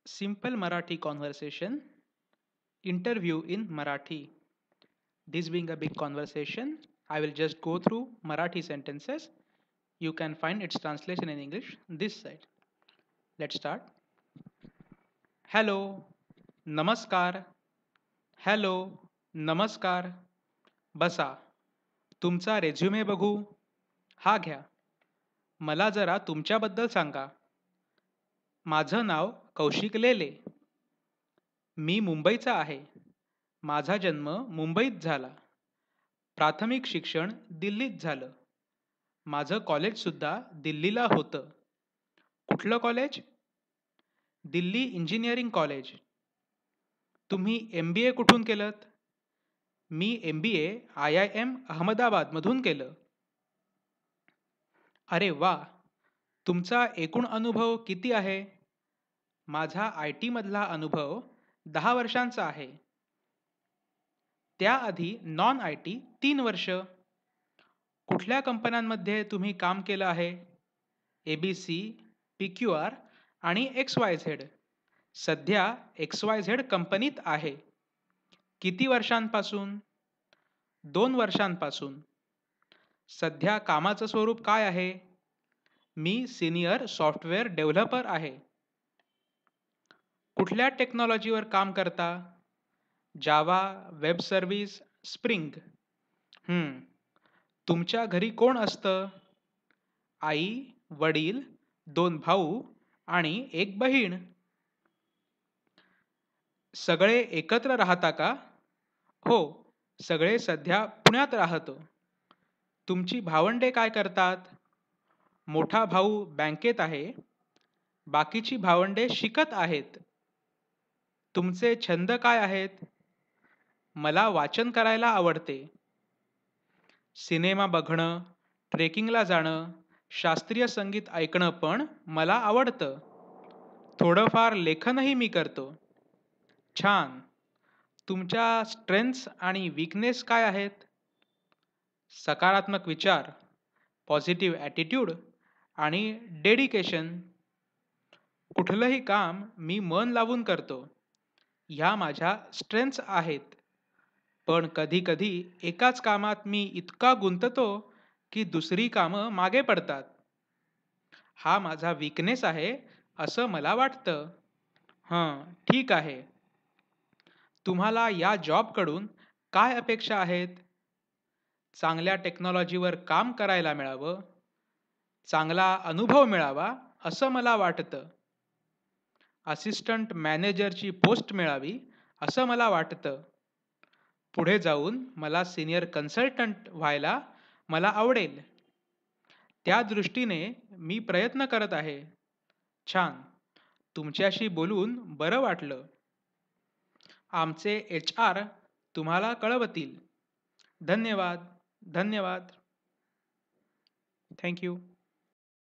Simple Marathi conversation, interview in Marathi. This being a big conversation, I will just go through Marathi sentences. You can find its translation in English this side. Let's start. Hello, नमस्कार. Hello, नमस्कार. बसा. तुमचा resume बघू. हा घ्या. मला जरा तुमच्याबद्दल सांगा. माझं नाव कौशिक लेले. मी मुंबईचा आहे. माझा जन्म मुंबईत झाला. प्राथमिक शिक्षण दिल्लीत झालं. माझं कॉलेजसुद्धा दिल्लीला होतं. कुठलं कॉलेज? Delhi engineering college. तुम्ही MBA कुठून केलंत? मी MBA IIM अहमदाबादमधून केलं. अरे वा. तुमचा एकूण अनुभव किती आहे? माझा IT मधला अनुभव 10 वर्षांचा आहे. त्याआधी नॉन IT 3 वर्ष. कुठल्या कंपन्यांमध्ये तुम्ही काम केलं आहे? ABC, PQR आणि XYZ. सध्या XYZ कंपनीत आहे. किती वर्षांपासून? 2 वर्षांपासून. सध्या कामाचं स्वरूप काय आहे? मी सिनियर सॉफ्टवेअर डेव्हलपर आहे. कुठल्या टेक्नॉलॉजीवर काम करता? जावा, वेब सर्व्हिस, स्प्रिंग. तुमच्या घरी कोण असतं? आई, वडील, 2 भाऊ आणि 1 बहीण. सगळे एकत्र राहता का? हो, सगळे सध्या पुण्यात राहतो. तुमची भावंडे काय करतात? मोठा भाऊ बँकेत आहे. बाकीची भावंडे शिकत आहेत. तुमचे छंद काय आहेत? मला वाचन करायला आवडते. सिनेमा बघणं, ट्रेकिंगला जाणं, शास्त्रीय संगीत ऐकणं पण मला आवडतं. थोडंफार लेखनही मी करतो. छान. तुमच्या स्ट्रेंथ्स आणि वीकनेस काय आहेत? सकारात्मक विचार, पॉझिटिव्ह ॲटिट्यूड आणि डेडिकेशन. कुठलंही काम मी मन लावून करतो. ह्या माझ्या स्ट्रेंथ्स आहेत. पण कधी-कधी एकाच कामात मी इतका गुंततो की दुसरी कामं मागे पडतात. हा माझा वीकनेस आहे असं मला वाटतं. ठीक आहे. तुम्हाला या जॉबकडून काय अपेक्षा आहेत? चांगल्या टेक्नॉलॉजीवर काम करायला मिळावं, चांगला अनुभव मिळावा असं मला वाटतं. असिस्टंट मॅनेजरची पोस्ट मिळावी असं मला वाटतं. पुढे जाऊन मला सीनियर कन्सल्टंट व्हायला मला आवडेल. त्या दृष्टीने मी प्रयत्न करत आहे. छान. तुमच्याशी बोलून बरं वाटलं. आमचे HR तुम्हाला कळवतील. धन्यवाद. धन्यवाद. Thank you.